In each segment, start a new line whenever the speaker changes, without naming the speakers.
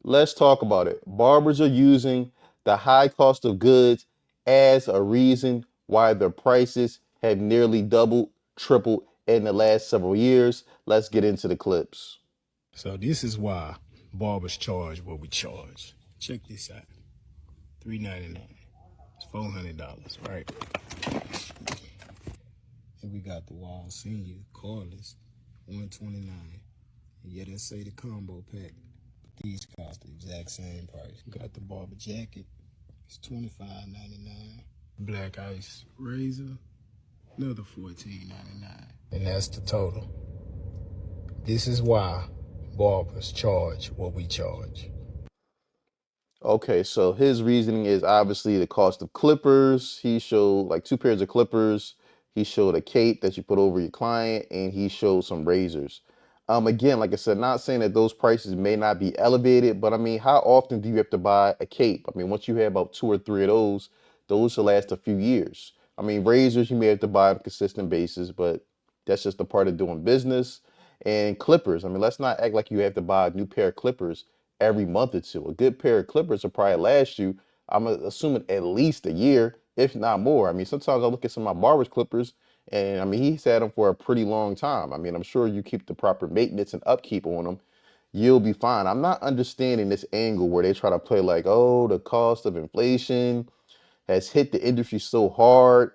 Let's talk about it. Barbers are using the high cost of goods as a reason why their prices have nearly doubled, tripled in the last several years. Let's get into the clips.
So this is why barbers charge what we charge. Check this out. $3.99. It's $400, right? And we got the Wall Senior cordless, $129. And yeah, they say the combo pack, but these cost the exact same price. We got the barber jacket, it's $25.99. Black ice razor, another $14.99. And that's the total. This is why barbers charge what we charge.
Okay, so his reasoning is obviously the cost of clippers. He showed like two pairs of clippers. He showed a cape that you put over your client, and he showed some razors. Again, like I said, not saying that those prices may not be elevated, but I mean, how often do you have to buy a cape? I mean, once you have about two or three of those will last a few years. I mean, razors you may have to buy on a consistent basis, but that's just a part of doing business. And clippers, I mean, let's not act like you have to buy a new pair of clippers every month or two. A good pair of clippers will probably last you, I'm assuming, at least a year, if not more. I mean, sometimes I look at some of my barber's clippers, and I mean, he's had them for a pretty long time. I mean, I'm sure you keep the proper maintenance and upkeep on them, you'll be fine. I'm not understanding this angle where they try to play like, oh, the cost of inflation has hit the industry so hard.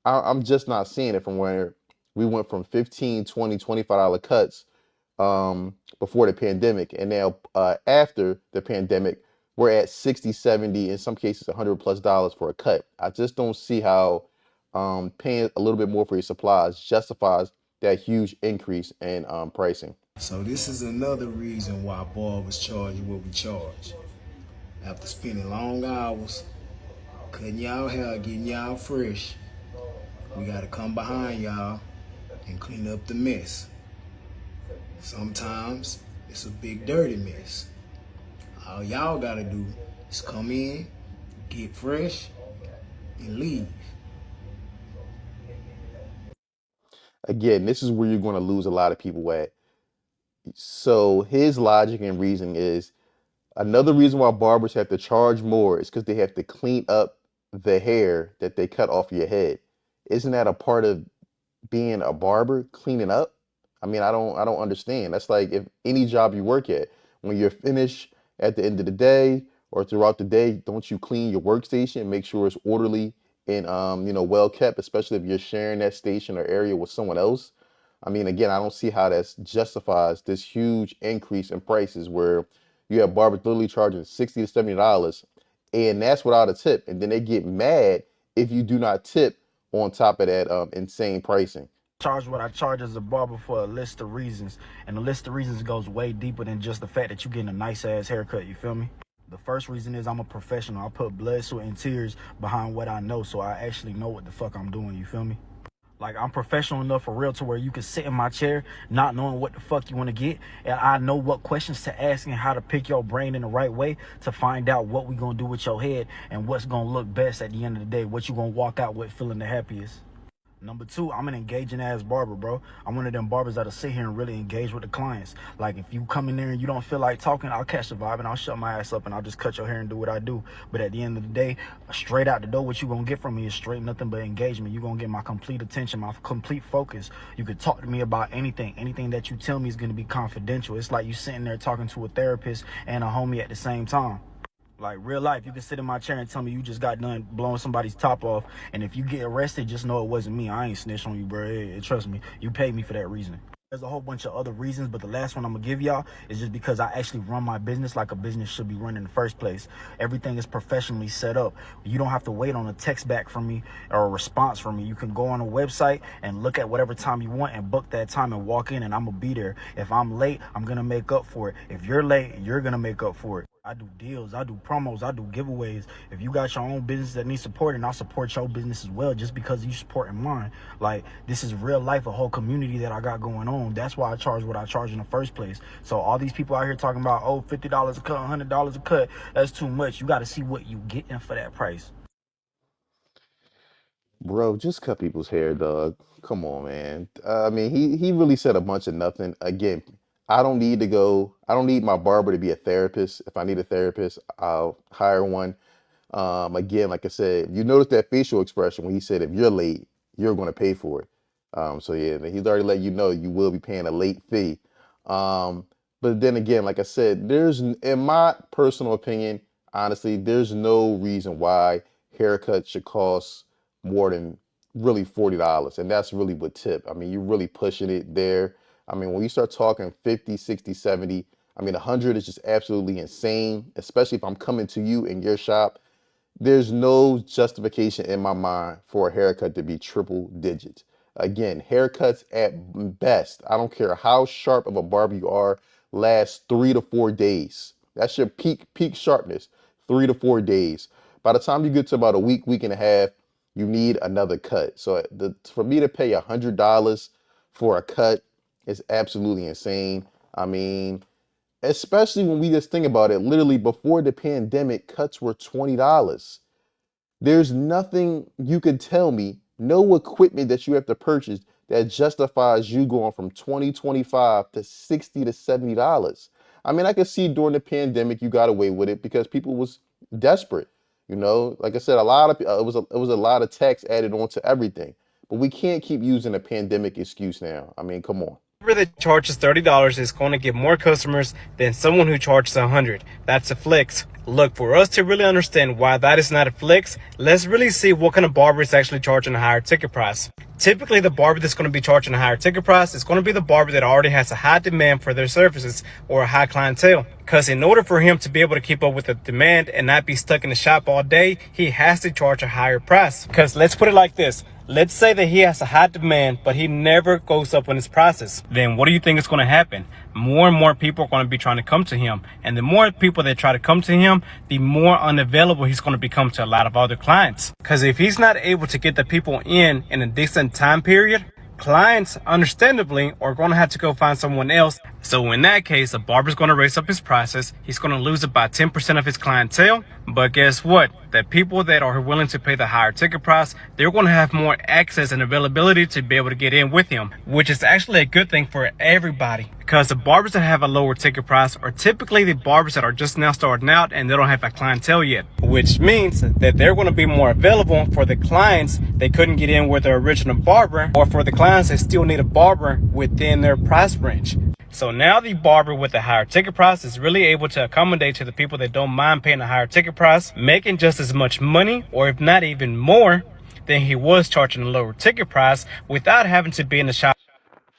I'm just not seeing it from where we went from 15, 20, $25 cuts before the pandemic. And now after the pandemic, we're at 60, 70, in some cases, $100+ for a cut. I just don't see how paying a little bit more for your supplies justifies that huge increase in pricing.
So this is another reason why barbers charge what we charge. After spending long hours, cutting y'all hair, getting y'all fresh, we gotta come behind y'all and clean up the mess. Sometimes it's a big dirty mess. All y'all gotta do is come in, get fresh, and leave.
Again, this is where you're going to lose a lot of people at. So his logic and reasoning is another reason why barbers have to charge more is because they have to clean up the hair that they cut off your head. Isn't that a part of being a barber, cleaning up? I mean, I don't understand. That's like if any job you work at, when you're finished at the end of the day or throughout the day, don't you clean your workstation, make sure it's orderly and well kept, especially if you're sharing that station or area with someone else. I mean, again, I don't see how that justifies this huge increase in prices where you have barbers literally charging $60 to $70, and that's without a tip. And then they get mad if you do not tip on top of that insane pricing.
Charge what I charge as a barber for a list of reasons, and the list of reasons goes way deeper than just the fact that you're getting a nice ass haircut. You feel me? The first reason is I'm a professional. I put blood, sweat, and tears behind what I know, so I actually know what the fuck I'm doing. You feel me? Like, I'm professional enough for real to where you can sit in my chair not knowing what the fuck you want to get, and I know what questions to ask and how to pick your brain in the right way to find out what we gonna do with your head and what's gonna look best at the end of the day, what you gonna walk out with feeling the happiest. Number two, I'm an engaging ass barber, bro. I'm one of them barbers that'll sit here and really engage with the clients. Like, if you come in there and you don't feel like talking, I'll catch the vibe and I'll shut my ass up and I'll just cut your hair and do what I do. But at the end of the day, straight out the door, what you gonna get from me is straight nothing but engagement. You gonna get my complete attention, my complete focus. You could talk to me about anything. Anything that you tell me is gonna be confidential. It's like you sitting there talking to a therapist and a homie at the same time. Like, real life, you can sit in my chair and tell me you just got done blowing somebody's top off, and if you get arrested, just know it wasn't me. I ain't snitch on you, bro. Trust me, you paid me for that reason. There's a whole bunch of other reasons, but the last one I'm gonna give y'all is just because I actually run my business like a business should be run in the first place. Everything is professionally set up. You don't have to wait on a text back from me or a response from me. You can go on a website and look at whatever time you want and book that time and walk in, and I'm gonna be there. If I'm late, I'm gonna make up for it. If you're late, you're gonna make up for it. I do deals, I do promos, I do giveaways. If you got your own business that needs support, and I'll support your business as well just because you supporting mine. Like, this is real life, a whole community that I got going on. That's why I charge what I charge in the first place. So all these people out here talking about, oh, $50 a cut, $100 a cut, that's too much. You got to see what you getting for that price.
Bro, just cut people's hair, dog. Come on, man. I mean, he really said a bunch of nothing. Again, I don't need my barber to be a therapist. If I need a therapist, I'll hire one. Again, like I said, you notice that facial expression when he said, if you're late, you're going to pay for it. So yeah, he's already let you know you will be paying a late fee. Um, but then again, like I said, in my personal opinion, honestly, there's no reason why haircuts should cost more than really $40. And that's really with tip. I mean, you're really pushing it there. I mean, when you start talking 50, 60, 70, I mean, 100 is just absolutely insane, especially if I'm coming to you in your shop. There's no justification in my mind for a haircut to be triple digits. Again, haircuts at best, I don't care how sharp of a barber you are, last 3 to 4 days. That's your peak sharpness, 3 to 4 days. By the time you get to about a week and a half, you need another cut. So for me to pay $100 for a cut is absolutely insane. I mean, especially when we just think about it, literally before the pandemic, cuts were $20. There's nothing you could tell me, no equipment that you have to purchase that justifies you going from 2025 to 60 to $70. I mean, I could see during the pandemic you got away with it because people was desperate. You know, like I said, a lot of it was a lot of tax added onto everything. But we can't keep using a pandemic excuse now. I mean, come on.
Barber that charges $30 is going to get more customers than someone who charges $100. That's a flex. Look, for us to really understand why that is not a flex, let's really see what kind of barber is actually charging a higher ticket price. Typically, the barber that's going to be charging a higher ticket price is going to be the barber that already has a high demand for their services or a high clientele. Because in order for him to be able to keep up with the demand and not be stuck in the shop all day, he has to charge a higher price. Because let's put it like this. Let's say that he has a high demand, but he never goes up in his prices. Then what do you think is going to happen? More and more people are going to be trying to come to him. And the more people that try to come to him, the more unavailable he's going to become to a lot of other clients. Because if he's not able to get the people in a decent time period, clients, understandably, are going to have to go find someone else. So in that case, a barber's going to raise up his prices. He's going to lose about 10% of his clientele. But guess what? The people that are willing to pay the higher ticket price, they're going to have more access and availability to be able to get in with him, which is actually a good thing for everybody. Because the barbers that have a lower ticket price are typically the barbers that are just now starting out and they don't have a clientele yet, which means that they're going to be more available for the clients that couldn't get in with their original barber, or for the clients that still need a barber within their price range. So now the barber with the higher ticket price is really able to accommodate to the people that don't mind paying a higher ticket price, making just as much money, or if not even more, than he was charging a lower ticket price without having to be in the shop.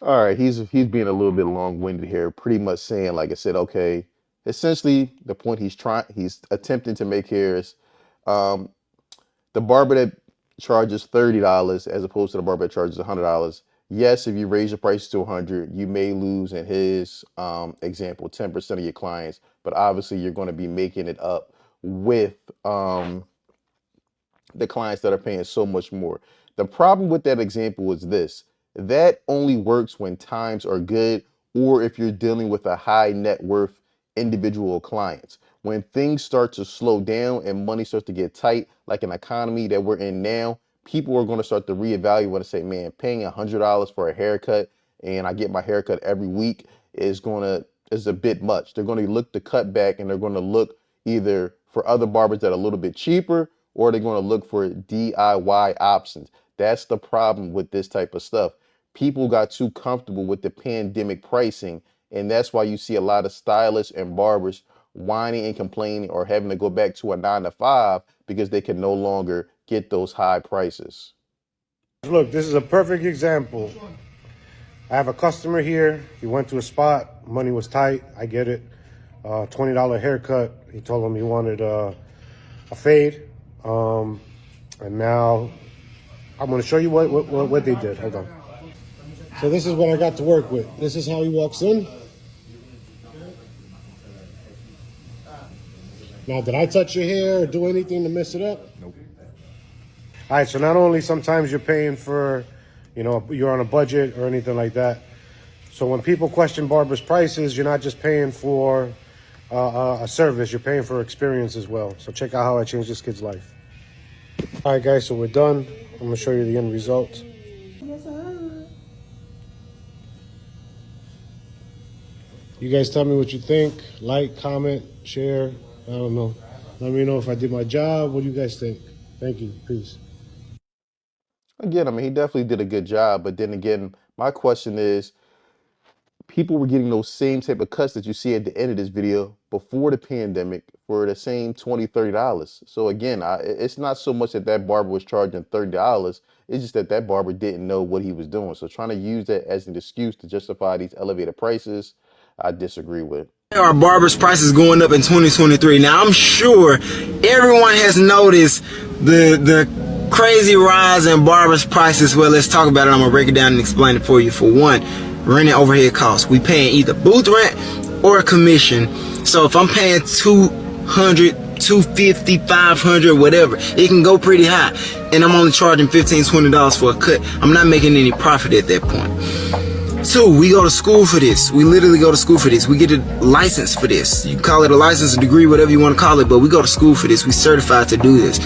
All right, he's being a little bit long-winded here, pretty much saying, like I said, okay, essentially the point he's attempting to make here is um, the barber that charges $30 as opposed to the barber that charges $100. Yes, if you raise your price to 100, you may lose in his example 10% of your clients, but obviously you're going to be making it up with the clients that are paying so much more. The problem with that example is this: that only works when times are good or if you're dealing with a high net worth individual clients. When things start to slow down and money starts to get tight, like an economy that we're in now, people are going to start to reevaluate and say, man, paying $100 for a haircut and I get my haircut every week is a bit much. They're going to look to cut back and they're going to look either for other barbers that are a little bit cheaper, or they're going to look for DIY options. That's the problem with this type of stuff. People got too comfortable with the pandemic pricing, and that's why you see a lot of stylists and barbers whining and complaining or having to go back to a 9 to 5 because they can no longer get those high prices.
Look, this is a perfect example. I have a customer here. He went to a spot. Money was tight. I get it. $20 haircut. He told him he wanted a fade. And now I'm going to show you what they did. Hold on. So this is what I got to work with. This is how he walks in. Now, did I touch your hair or do anything to mess it up? Nope. All right, so not only sometimes you're paying for, you're on a budget or anything like that. So when people question barbers' prices, you're not just paying for a service, you're paying for experience as well. So check out how I changed this kid's life. All right, guys, so we're done. I'm going to show you the end result.
You guys tell me what you think. Like, comment, share. I don't know. Let me know if I did my job. What do you guys think? Thank you. Peace.
Again, I mean, he definitely did a good job, but then again, my question is, people were getting those same type of cuts that you see at the end of this video before the pandemic for the same $20, $30. So again, it's not so much that that barber was charging $30. It's just that that barber didn't know what he was doing. So trying to use that as an excuse to justify these elevated prices, I disagree with.
Are barbers' prices going up in 2023? Now I'm sure everyone has noticed the crazy rise in barbers' prices. Well, let's talk about it. I'm gonna break it down and explain it for you. For one, rent and overhead costs. We paying either booth rent or a commission. So if I'm paying 200, 250, 500, whatever, it can go pretty high, and I'm only charging $15, $20 for a cut. I'm not making any profit at that point. Two, we go to school for this. We literally go to school for this. We get a license for this. You call it a license, a degree, whatever you want to call it, but we go to school for this. We certified to do this.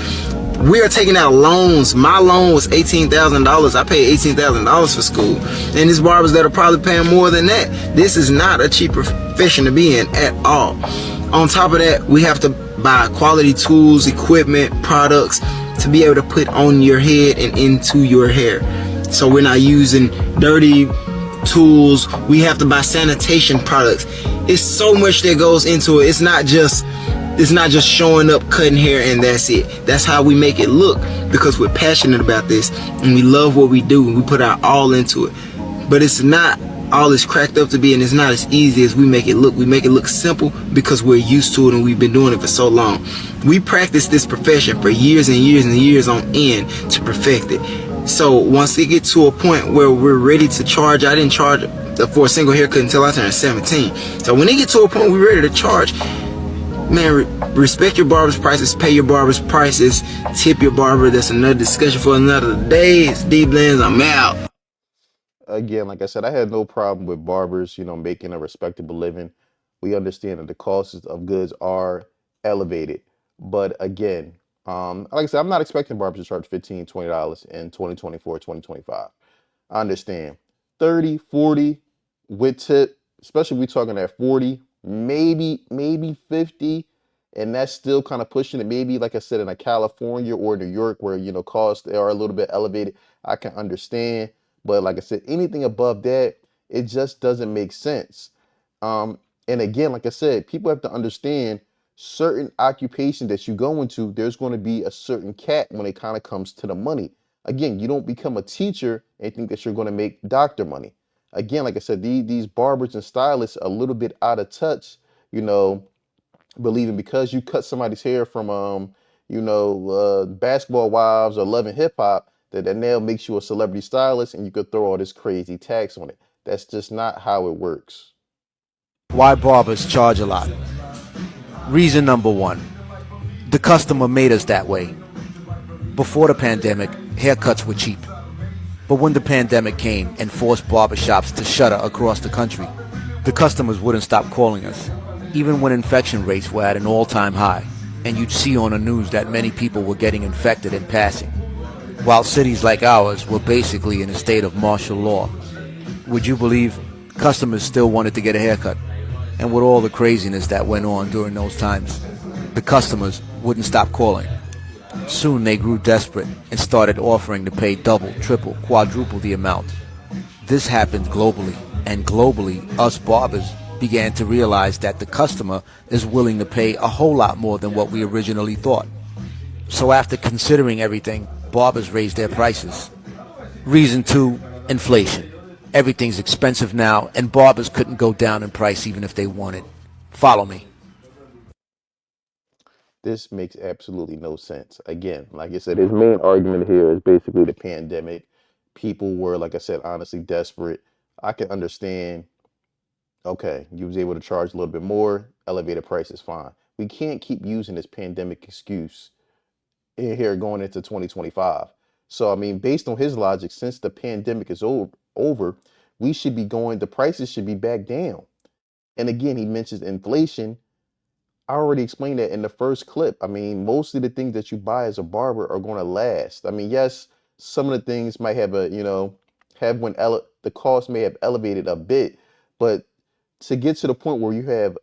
We are taking out loans. My loan was $18,000. I paid $18,000 for school. And there's barbers that are probably paying more than that. This is not a cheap profession to be in at all. On top of that, we have to buy quality tools, equipment, products to be able to put on your head and into your hair. So we're not using dirty tools. We have to buy sanitation products. It's so much that goes into it. It's not just showing up, cutting hair, and that's it. That's how we make it look, because we're passionate about this and we love what we do and we put our all into it. But it's not all it's cracked up to be, and it's not as easy as we make it look. We make it look simple because we're used to it and we've been doing it for so long. We practiced this profession for years and years and years on end to perfect it. So once it gets to a point where we're ready to charge, I didn't charge for a single haircut until I turned 17. So when it gets to a point we're ready to charge, man, respect your barber's prices, pay your barber's prices, tip your barber. That's another discussion for another day. It's D Blends, I'm out.
Again, like I said, I had no problem with barbers, making a respectable living. We understand that the costs of goods are elevated. But again, like I said, I'm not expecting barbers to charge $15, $20 in 2024, 2025. I understand. 30, 40 with tip, especially we talking at 40, maybe 50, and that's still kind of pushing it. Maybe, like I said, in a California or New York where, costs are a little bit elevated, I can understand. But like I said, anything above that, it just doesn't make sense. And again, like I said, people have to understand certain occupation that you go into, there's going to be a certain cap when it kind of comes to the money. Again, you don't become a teacher and think that you're going to make doctor money. Again, like I said, these barbers and stylists are a little bit out of touch, you know, believing because you cut somebody's hair from, Basketball Wives or Love and Hip Hop, that now makes you a celebrity stylist and you could throw all this crazy tax on it. That's just not how it works.
Why barbers charge a lot? Reason number one, the customer made us that way. Before the pandemic, haircuts were cheap. But when the pandemic came and forced barbershops to shutter across the country, the customers wouldn't stop calling us, even when infection rates were at an all-time high, and you'd see on the news that many people were getting infected in passing, while cities like ours were basically in a state of martial law. Would you believe customers still wanted to get a haircut? And with all the craziness that went on during those times, the customers wouldn't stop calling. Soon they grew desperate and started offering to pay double, triple, quadruple the amount. This happened globally, and globally, us barbers began to realize that the customer is willing to pay a whole lot more than what we originally thought. So after considering everything, barbers raised their prices. Reason two, inflation. Everything's expensive now, and barbers couldn't go down in price even if they wanted. Follow me.
This makes absolutely no sense. Again, like I said, his main argument here is basically the pandemic. People were, like I said, honestly desperate. I can understand, okay, you was able to charge a little bit more, elevated price is fine. We can't keep using this pandemic excuse in here going into 2025. So, I mean, based on his logic, since the pandemic is over, we should be going, the prices should be back down. And again, he mentions inflation. I already explained that in the first clip. I mean, most of the things that you buy as a barber are going to last. I mean, yes, some of the things might have the cost may have elevated a bit, but to get to the point where you have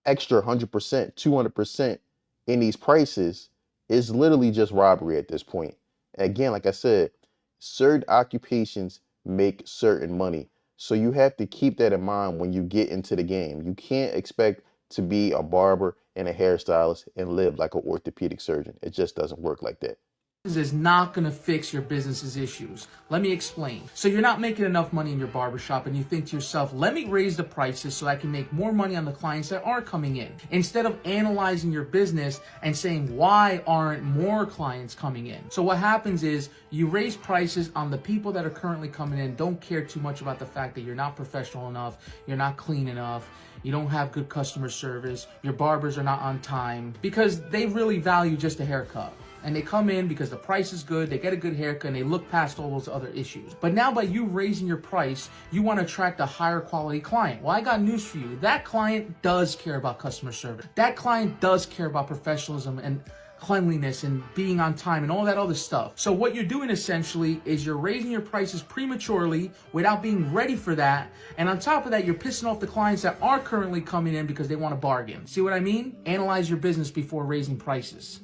extra 100%, 200% in these prices is literally just robbery at this point. Again, like I said, certain occupations make certain money. So you have to keep that in mind when you get into the game. You can't expect to be a barber and a hairstylist and live like an orthopedic surgeon. It just doesn't work like that.
Is not going to fix your business's issues. Let me explain. So you're not making enough money in your barbershop and you think to yourself, let me raise the prices so I can make more money on the clients that are coming in. Instead of analyzing your business and saying, why aren't more clients coming in? So what happens is you raise prices on the people that are currently coming in, don't care too much about the fact that you're not professional enough, you're not clean enough, you don't have good customer service, your barbers are not on time, because they really value just a haircut. And they come in because the price is good, they get a good haircut, and they look past all those other issues. But now by you raising your price, you want to attract a higher quality client. Well, I got news for you. That client does care about customer service. That client does care about professionalism and cleanliness and being on time and all that other stuff. So what you're doing essentially is you're raising your prices prematurely without being ready for that. And on top of that, you're pissing off the clients that are currently coming in because they want a bargain. See what I mean? Analyze your business before raising prices.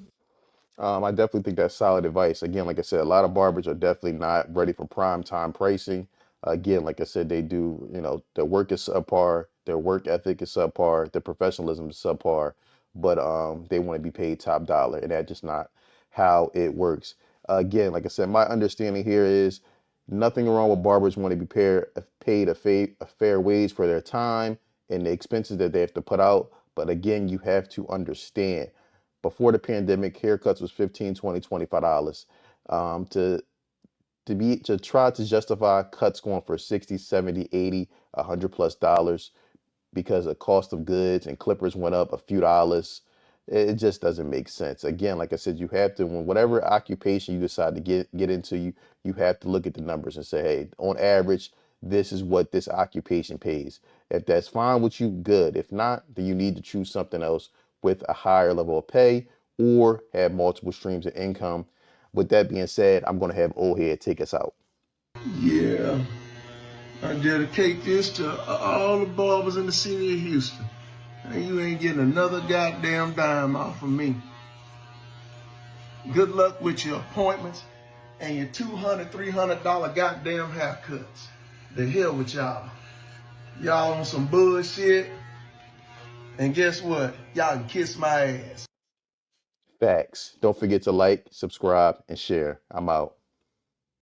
I definitely think that's solid advice. Again, like I said, a lot of barbers are definitely not ready for prime time pricing. Again, like I said, they do, their work is subpar, their work ethic is subpar, their professionalism is subpar, but they want to be paid top dollar, and that's just not how it works. Again, like I said, my understanding here is nothing wrong with barbers want to be paid a fair wage for their time and the expenses that they have to put out. But again, you have to understand before the pandemic, haircuts was 15, 20, $25. To try to justify cuts going for 60, 70, 80, $100+ because the cost of goods and clippers went up a few dollars. It just doesn't make sense. Again, like I said, you have to, when whatever occupation you decide to get into, you have to look at the numbers and say, hey, on average, this is what this occupation pays. If that's fine with you, good. If not, then you need to choose something else with a higher level of pay or have multiple streams of income. With that being said, I'm going to have Old Head take us out.
Yeah, I dedicate this to all the barbers in the city of Houston. And you ain't getting another goddamn dime off of me. Good luck with your appointments and your $200, $300 goddamn haircuts. The hell with y'all. Y'all on some bullshit. And guess what? Y'all can kiss my ass.
Facts. Don't forget to like, subscribe, and share. I'm out.